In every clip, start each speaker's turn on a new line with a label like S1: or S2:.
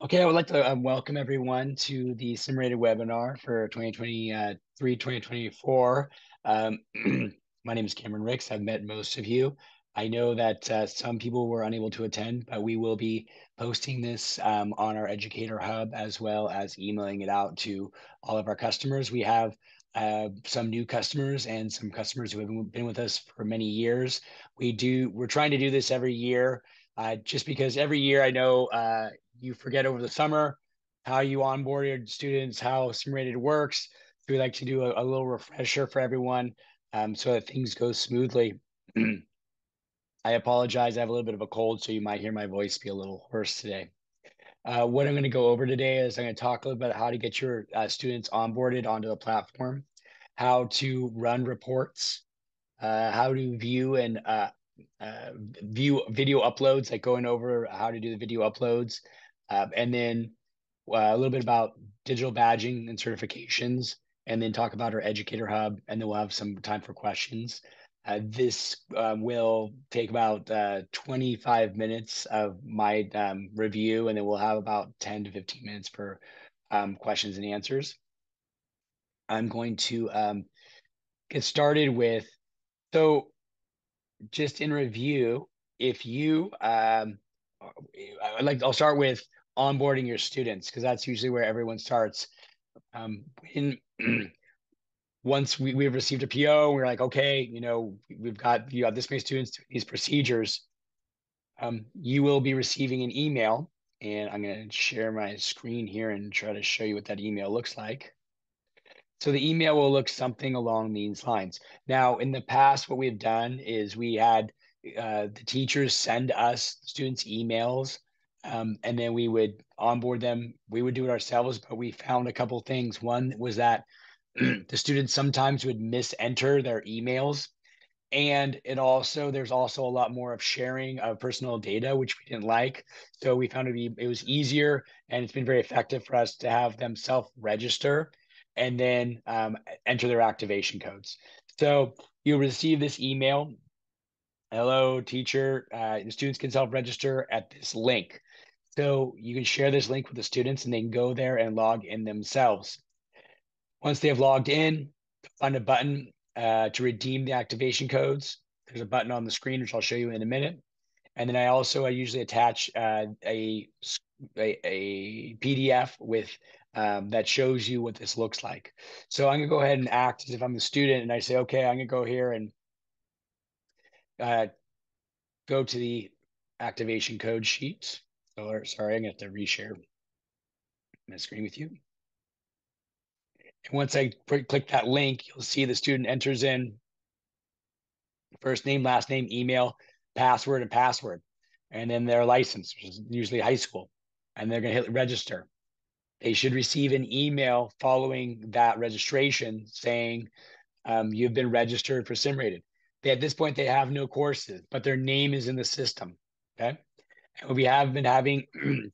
S1: Okay, I would like to welcome everyone to the Simulated webinar for 2023, 2024. Um, my name is Cameron Ricks. I've met most of you. I know that some people were unable to attend, but we will be posting this on our Educator Hub as well as emailing it out to all of our customers. We have some new customers and some customers who have been with us for many years. We're trying to do this every year, just because every year I know you forget over the summer how you onboarded students, how Simulated works. So we like to do a little refresher for everyone, so that things go smoothly. I apologize. I have a little bit of a cold, so you might hear my voice be a little hoarse today. What I'm going to go over today is I'm going to talk a little bit about how to get your students onboarded onto the platform, how to run reports, how to view and view video uploads, like going over how to do the video uploads, and then a little bit about digital badging and certifications, and then talk about our Educator Hub, and then we'll have some time for questions. This will take about 25 minutes of my review, and then we'll have about 10 to 15 minutes for questions and answers. I'm going to get started with, so just in review, if you, I'll start with onboarding your students because that's usually where everyone starts. In Once we've received a PO, we're like, okay, you have this many students doing these procedures. You will be receiving an email, and I'm going to share my screen here and try to show you what that email looks like. So the email will look something along these lines. Now, in the past, what we've done is we had the teachers send us students emails, and then we would onboard them. We would do it ourselves, but we found a couple things. One was that the students sometimes would misenter their emails, and there's also a lot more of sharing of personal data, which we didn't like. So we found it was easier, and it's been very effective for us to have them self-register and then enter their activation codes. So you'll receive this email. Hello, teacher. The students can self-register at this link. So you can share this link with the students, and they can go there and log in themselves. Once they have logged in, find a button to redeem the activation codes. There's a button on the screen, which I'll show you in a minute. And then I usually attach a PDF with that shows you what this looks like. So I'm gonna go ahead and act as if I'm the student, and I say, okay, I'm gonna go here and uh, go to the activation code sheet. Sorry, I'm gonna have to reshare my screen with you. And once I click that link, you'll see the student enters in first name, last name, email, password, and password, and then their license, which is usually high school, and they're going to hit register. They should receive an email following that registration saying you've been registered for Simrated. At this point, they have no courses, but their name is in the system. Okay. And we have been having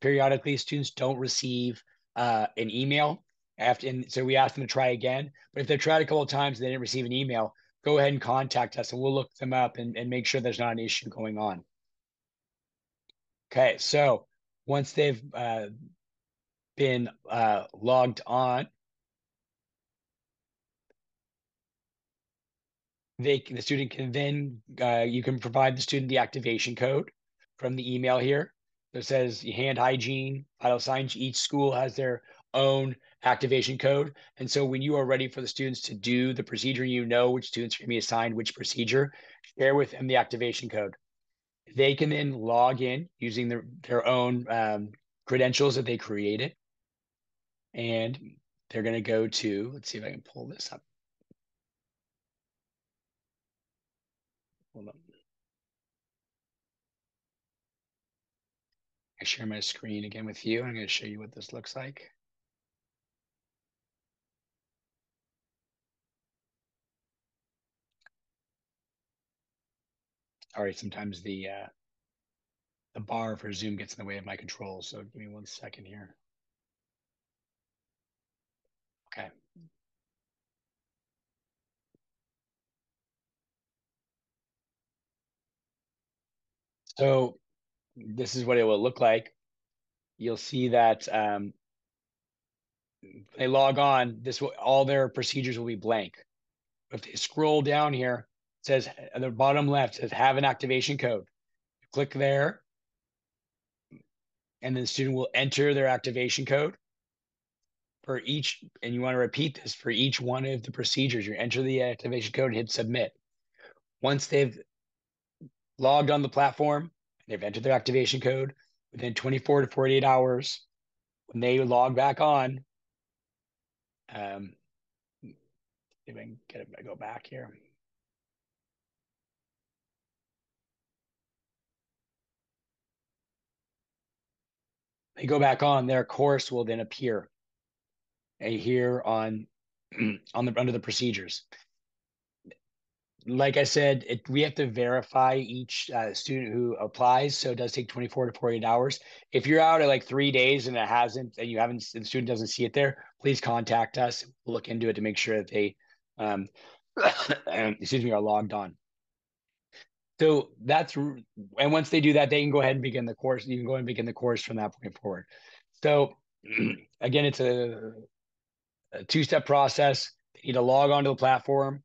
S1: periodically students don't receive an email after, and so we ask them to try again. But if they've tried a couple of times and they didn't receive an email, go ahead and contact us, and we'll look them up and make sure there's not an issue going on. Okay, so once they've been logged on, the student can then you can provide the student the activation code from the email here that says hand hygiene, vital signs. Each school has their own activation code, and so when you are ready for the students to do the procedure, you know which students are going to be assigned which procedure. Share with them the activation code. They can then log in using their own credentials that they created, and they're going to go to. Let's see if I can pull this up. Hold on. I share my screen again with you. I'm going to show you what this looks like. Sorry, sometimes the bar for Zoom gets in the way of my controls. So give me 1 second here. Okay. So this is what it will look like. you'll see that they log on, all their procedures will be blank. If they scroll down here, it says at the bottom left, it says have an activation code. Click there, and then the student will enter their activation code for each, and you want to repeat this for each one of the procedures. You enter the activation code and hit submit. Once they've logged on the platform, they've entered their activation code, within 24 to 48 hours, when they log back on, if I can get it, go back here. They go back on, their course will then appear here on under the procedures. Like I said, we have to verify each student who applies, so it does take 24 to 48 hours. If you're out at like 3 days and the student doesn't see it there, please contact us. We'll look into it to make sure that they, are logged on. So and once they do that, they can go ahead and begin the course. You can go ahead and begin the course from that point forward. So again, it's a two-step process. They need to log onto the platform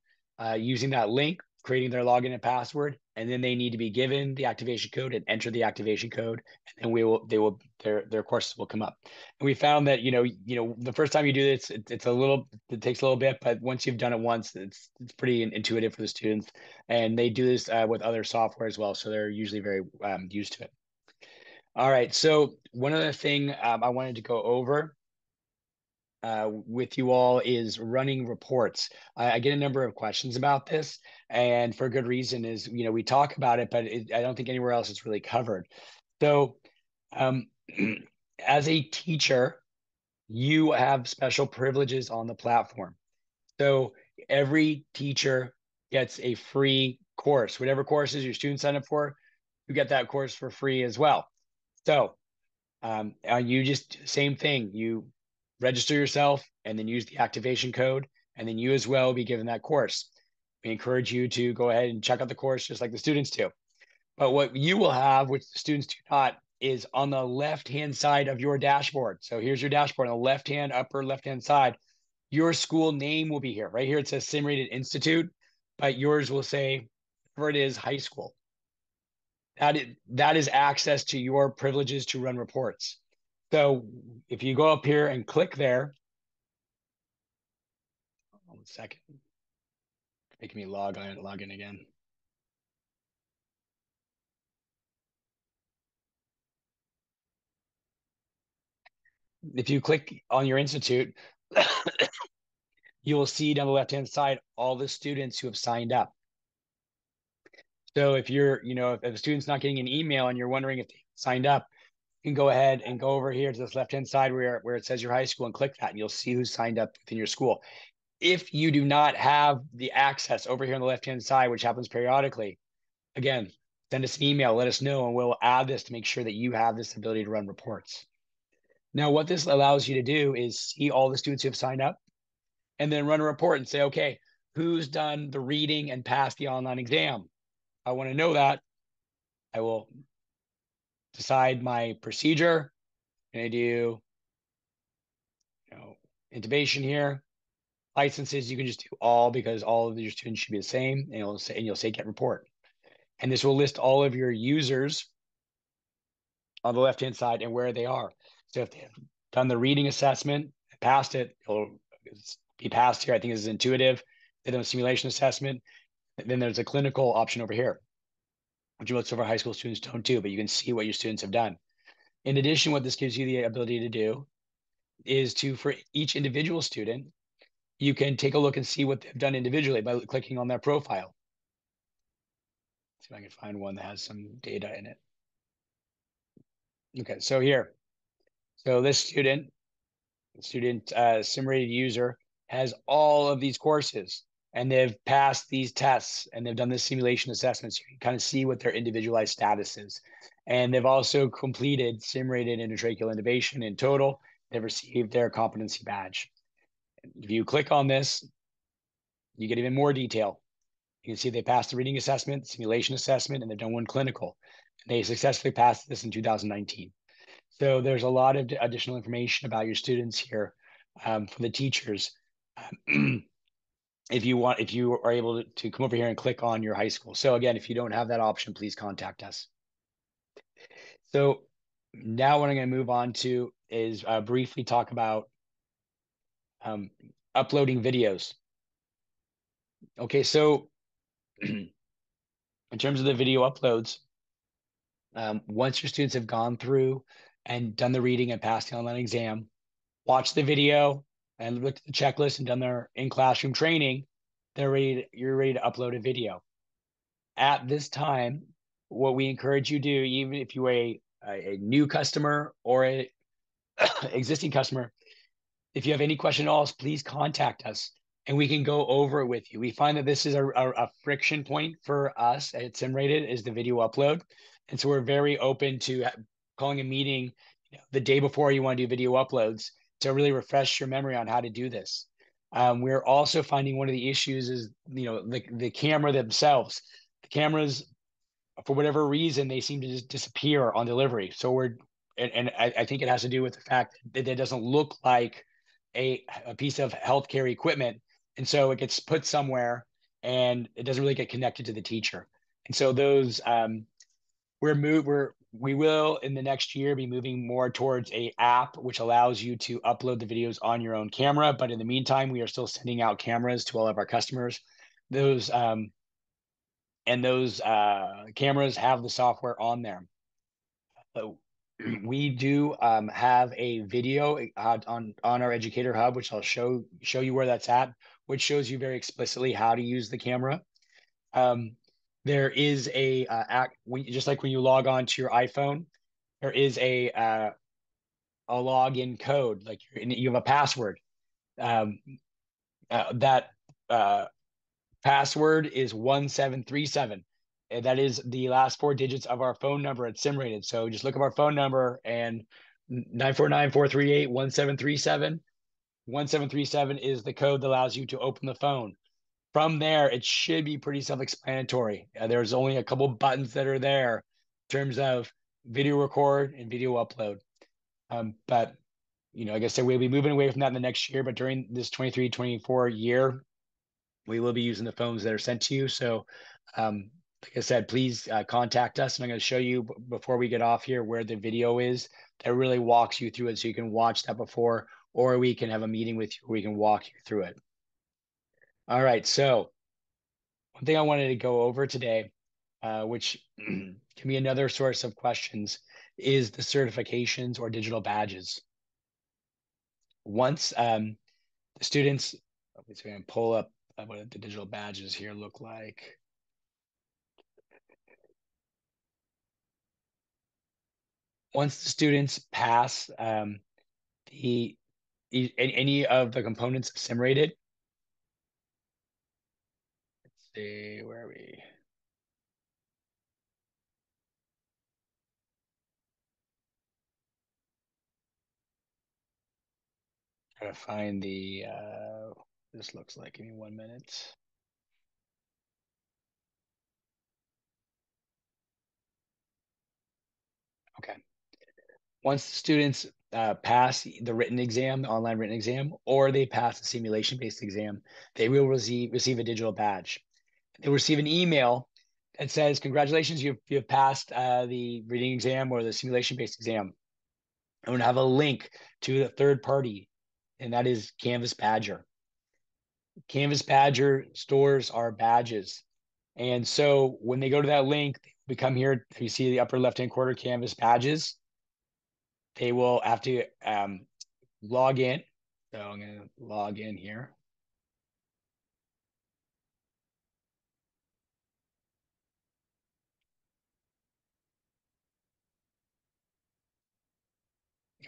S1: using that link, creating their login and password, and then they need to be given the activation code and enter the activation code, and their courses will come up. And we found that the first time you do this, it takes a little bit, but once you've done it once, it's pretty intuitive for the students, and they do this with other software as well, so they're usually very used to it. All right, so one other thing I wanted to go over with you all is running reports. I get a number of questions about this, and for good reason. Is we talk about it, but I don't think anywhere else it's really covered. So, as a teacher, you have special privileges on the platform. So every teacher gets a free course. Whatever courses your students sign up for, you get that course for free as well. So you just same thing. You register yourself and then use the activation code, and then you as well will be given that course. We encourage you to go ahead and check out the course just like the students do. But what you will have, which the students do not, is on the left-hand side of your dashboard. So here's your dashboard on the upper left-hand side. Your school name will be here. Right here it says Simulated Institute, but yours will say, whatever it is, high school. That is access to your privileges to run reports. So if you go up here and click there, 1 second, making me log in again. If you click on your institute, you will see down the left-hand side all the students who have signed up. So if if a student's not getting an email and you're wondering if they signed up, you can go ahead and go over here to this left-hand side where it says your high school and click that, and you'll see who's signed up within your school. If you do not have the access over here on the left-hand side, which happens periodically, again, send us an email, let us know, and we'll add this to make sure that you have this ability to run reports. Now, what this allows you to do is see all the students who have signed up and then run a report and say, okay, who's done the reading and passed the online exam? I want to know that. I will decide my procedure. Can I do, intubation here? Licenses, you can just do all because all of your students should be the same, and you'll say get report. And this will list all of your users on the left-hand side and where they are. So if they've done the reading assessment, passed it, it'll be passed here. I think this is intuitive. They've done a simulation assessment. Then there's a clinical option over here, which most of our high school students don't do, but you can see what your students have done. In addition, what this gives you the ability to do is for each individual student, you can take a look and see what they've done individually by clicking on their profile. See if I can find one that has some data in it. Okay, so here. So this student simulated user has all of these courses, and they've passed these tests, and they've done this simulation assessment, so you can kind of see what their individualized status is. And they've also completed simulated endotracheal intubation in total. They've received their competency badge. If you click on this, you get even more detail. You can see they passed the reading assessment, simulation assessment, and they've done one clinical. And they successfully passed this in 2019. So there's a lot of additional information about your students here for the teachers. If you are able to come over here and click on your high school. So again, if you don't have that option, please contact us. So now what I'm going to move on to is briefly talk about um, uploading videos. Okay, so in terms of the video uploads, once your students have gone through and done the reading and passed the online exam, watch the video and looked at the checklist and done their in-classroom training, you're ready to upload a video. At this time, what we encourage you to do, even if you are a new customer or a existing customer, if you have any question at all, please contact us and we can go over it with you. We find that this is a friction point for us at Simrated is the video upload. And so we're very open to calling a meeting the day before you want to do video uploads to really refresh your memory on how to do this. We're also finding one of the issues is, the camera themselves. The cameras, for whatever reason, they seem to just disappear on delivery. So I think it has to do with the fact that it doesn't look like a piece of healthcare equipment. And so it gets put somewhere and it doesn't really get connected to the teacher. And so those, we will in the next year be moving more towards a app which allows you to upload the videos on your own camera. But in the meantime, we are still sending out cameras to all of our customers. Those those cameras have the software on there. So we do have a video on our Educator Hub, which I'll show you where that's at, which shows you very explicitly how to use the camera. There is just like when you log on to your iPhone, there is a login code, like you have a password. That password is 1737. And that is the last four digits of our phone number at Simrated. So just look up our phone number and 949-438-1737. 1737 is the code that allows you to open the phone. From there, it should be pretty self-explanatory. There's only a couple buttons that are there in terms of video record and video upload. But like I said, we'll be moving away from that in the next year. But during this 23-24 year, we will be using the phones that are sent to you. So, like I said, please contact us. And I'm going to show you before we get off here where the video is that really walks you through it so you can watch that before, or we can have a meeting with you where we can walk you through it. All right. So, one thing I wanted to go over today, which can be another source of questions, is the certifications or digital badges. Once the students, let's see, I'm going to pull up what the digital badges here look like. Once the students pass any of the components of Simrated, let's see, where are we? Try to find this looks like, give me 1 minute. Okay. Once the students pass the written exam, the online written exam, or they pass the simulation-based exam, they will receive a digital badge. They'll receive an email that says, congratulations, you've passed the reading exam or the simulation-based exam. I'm going to have a link to the third party, and that is Canvas Badger. Canvas Badger stores our badges. And so when they go to that link, we come here, you see the upper left-hand corner, Canvas Badges. They will have to log in. So I'm going to log in here.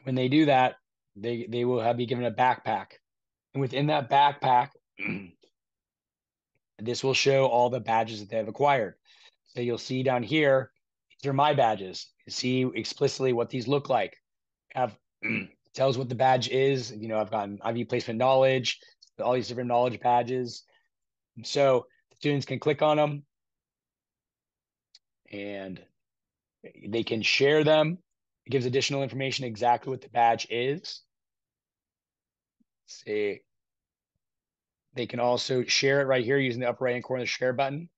S1: When they do that, they will be given a backpack. And within that backpack, this will show all the badges that they have acquired. So you'll see down here, these are my badges. You see explicitly what these look like. Have tells what the badge is. I've gotten Ivy placement knowledge, all these different knowledge badges. So students can click on them and they can share them. It gives additional information exactly what the badge is. Let's see. They can also share it right here using the upper right-hand corner of the share button.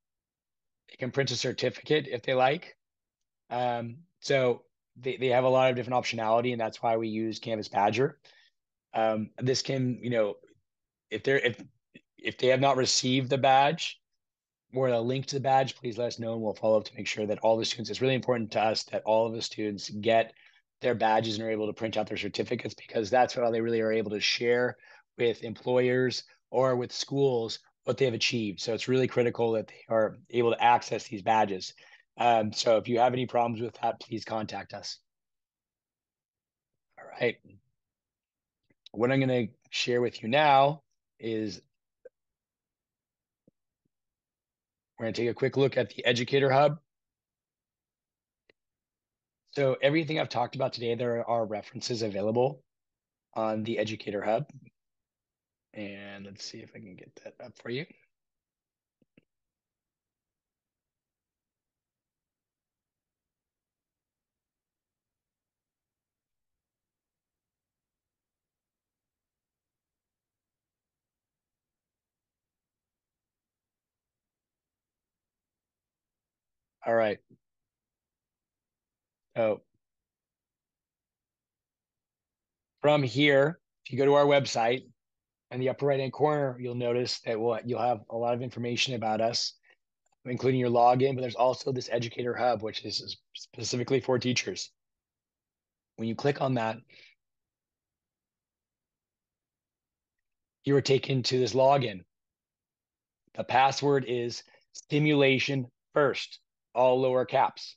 S1: They can print a certificate if they like. So they have a lot of different optionality, and that's why we use Canvas Badger. This can, if they have not received the badge or a link to the badge, please let us know and we'll follow up to make sure that all the students, it's really important to us that all of the students get their badges and are able to print out their certificates, because that's how they really are able to share with employers or with schools what they have achieved. So it's really critical that they are able to access these badges. So if you have any problems with that, please contact us. All right. What I'm going to share with you now is we're going to take a quick look at the Educator Hub. So everything I've talked about today, there are references available on the Educator Hub. And let's see if I can get that up for you. All right. So from here, if you go to our website, in the upper right-hand corner, you'll notice that you'll have a lot of information about us, including your login, but there's also this Educator Hub, which is specifically for teachers. When you click on that, you are taken to this login. The password is simulation first, all lower caps.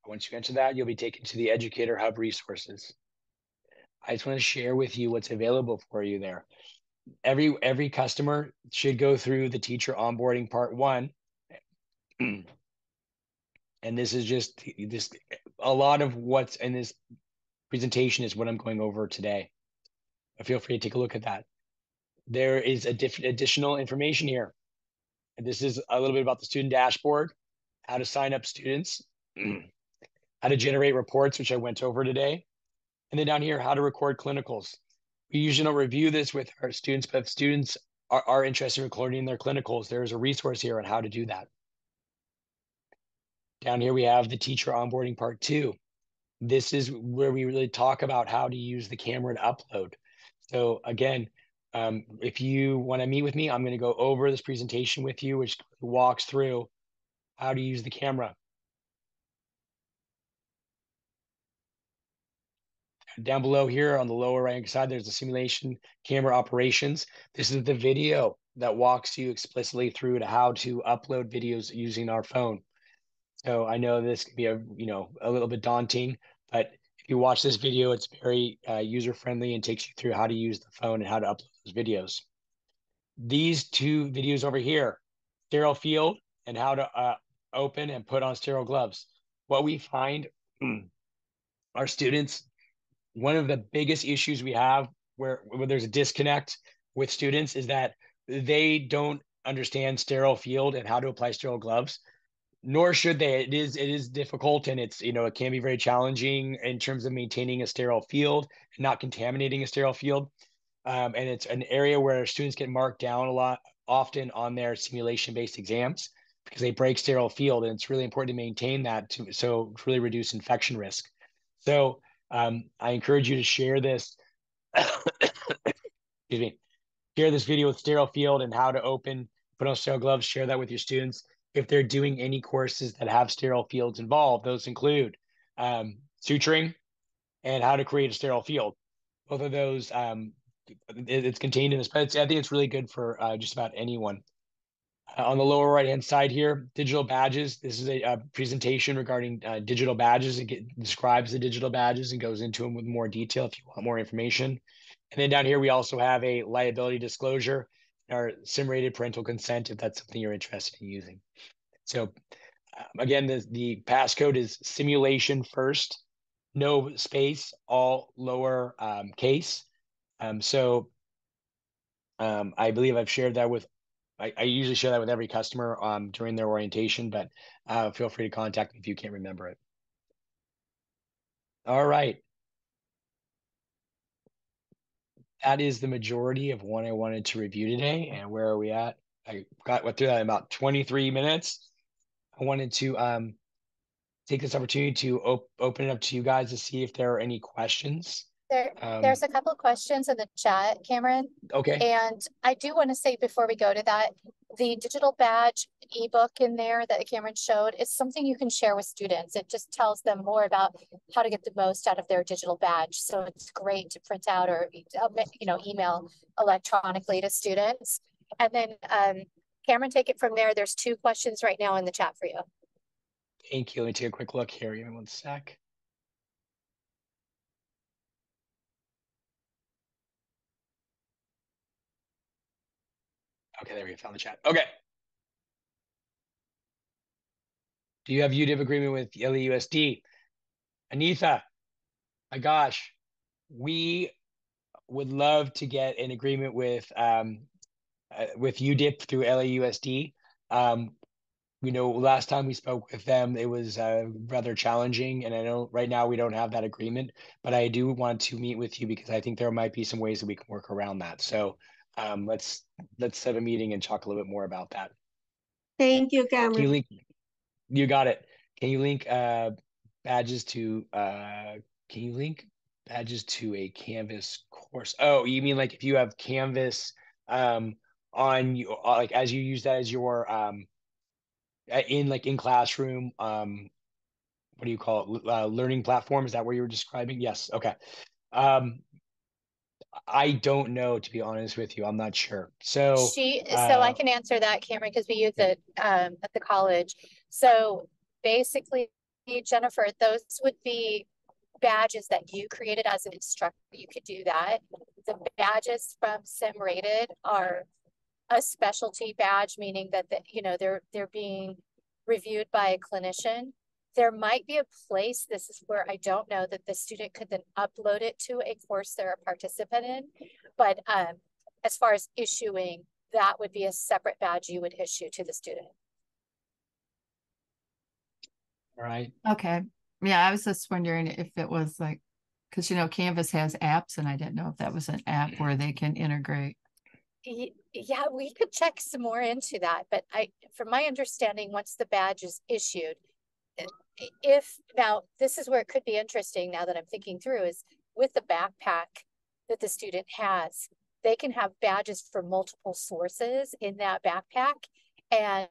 S1: Once you enter that, you'll be taken to the Educator Hub resources. I just want to share with you what's available for you there. Every customer should go through the teacher onboarding part 1. And this is just a lot of what's in this presentation is what I'm going over today. Feel free to take a look at that. There is additional information here. And this is a little bit about the student dashboard, how to sign up students, how to generate reports, which I went over today. And then down here, how to record clinicals. We usually don't review this with our students, but if students are interested in recording their clinicals, there's a resource here on how to do that. Down here, we have the teacher onboarding part 2. This is where we really talk about how to use the camera to upload. So again, if you want to meet with me, I'm going to go over this presentation with you, which walks through how to use the camera. Down below here on the lower right-hand side, there's the simulation camera operations. This is the video that walks you explicitly through to how to upload videos using our phone. So I know this can be a little bit daunting, but if you watch this video, it's very user-friendly and takes you through how to use the phone and how to upload those videos. These 2 videos over here, sterile field and how to open and put on sterile gloves. What we find our students, one of the biggest issues we have where there's a disconnect with students is that they don't understand sterile field and how to apply sterile gloves, nor should they. It is difficult, and it can be very challenging in terms of maintaining a sterile field and not contaminating a sterile field. And it's an area where students get marked down a lot often on their simulation-based exams because they break sterile field, and it's really important to maintain that to really reduce infection risk. So I encourage you to share this. Excuse me. Share this video with sterile field and how to open, put on sterile gloves. Share that with your students. If they're doing any courses that have sterile fields involved, those include suturing and how to create a sterile field. Both of those, it's contained in this, but I think it's really good for just about anyone. On the lower right-hand side here, digital badges. This is a presentation regarding digital badges. It describes the digital badges and goes into them with more detail if you want more information. And then down here, we also have a liability disclosure, or simulated parental consent, if that's something you're interested in using. So again, the passcode is simulation first, no space, all lower case. I believe I've shared that with I usually share that with every customer during their orientation, but feel free to contact me if you can't remember it. All right. That is the majority of what I wanted to review today. And where are we at? I went through that in about 23 minutes. I wanted to take this opportunity to open it up to you guys to see if there are any questions.
S2: There's a couple of questions in the chat, Cameron.
S1: Okay.
S2: And I do want to say before we go to that, the digital badge ebook in there that Cameron showed is something you can share with students. It just tells them more about how to get the most out of their digital badge. So it's great to print out or email electronically to students. And then Cameron, take it from there. There's 2 questions right now in the chat for you.
S1: Thank you. Let me take a quick look here. Give me one sec. Okay, there we go. Found the chat. Okay. Do you have UDIP agreement with LAUSD? Anitha, my gosh, we would love to get an agreement with UDIP through LAUSD. Last time we spoke with them, it was rather challenging, and I know right now we don't have that agreement, but I do want to meet with you because I think there might be some ways that we can work around that. So let's set a meeting and talk a little bit more about that.
S3: Thank you, Cameron.
S1: You got it. Can you link badges to a Canvas course? Oh, you mean like if you have Canvas on you, like as you use that as your in classroom, what do you call it, learning platform? Is that what you were describing? Yes. Okay. I don't know, to be honest with you. I'm not sure. So
S2: I can answer that, Cameron, because we use it at the college. So basically, Jennifer, those would be badges that you created as an instructor. You could do that. The badges from SimRated are a specialty badge, meaning that they're being reviewed by a clinician. There might be a place, this is where I don't know, that the student could then upload it to a course they're a participant in. But as far as issuing, that would be a separate badge you would issue to the student.
S1: All right.
S4: Okay. Yeah, I was just wondering if it was like, because Canvas has apps, and I didn't know if that was an app where they can integrate.
S2: Yeah, we could check some more into that. But from my understanding, once the badge is issued, now this is where it could be interesting now that I'm thinking through, is with the backpack that the student has, they can have badges for multiple sources in that backpack. And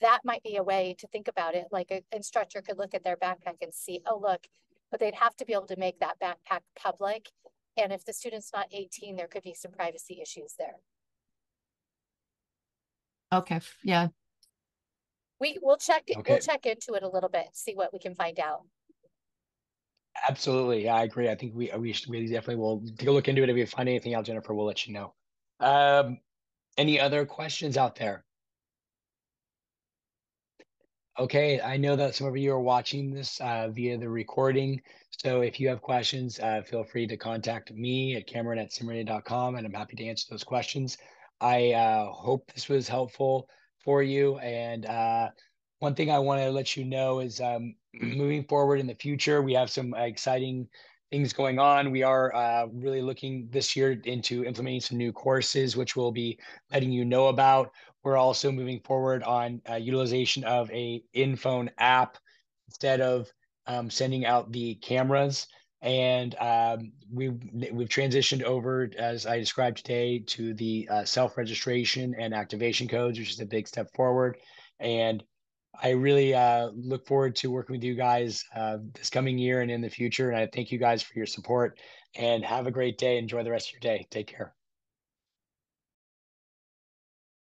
S2: that might be a way to think about it. Like an instructor could look at their backpack and see, oh, look, but they'd have to be able to make that backpack public. And if the student's not 18, there could be some privacy issues there.
S4: Okay. Yeah.
S2: We'll check into it a little bit, see what we can find out.
S1: Absolutely. Yeah, I agree. I think we definitely will take a look into it. If we find anything out, Jennifer, we'll let you know. Any other questions out there? Okay, I know that some of you are watching this via the recording. So if you have questions, feel free to contact me at Cameron@simrated.com, and I'm happy to answer those questions. I hope this was helpful for you. And one thing I want to let you know is moving forward in the future, we have some exciting things going on. We are really looking this year into implementing some new courses, which we'll be letting you know about. We're also moving forward on utilization of a in-phone app instead of sending out the cameras. And we've transitioned over, as I described today, to the self-registration and activation codes, which is a big step forward. And I really look forward to working with you guys this coming year and in the future. And I thank you guys for your support, and have a great day. Enjoy the rest of your day. Take care.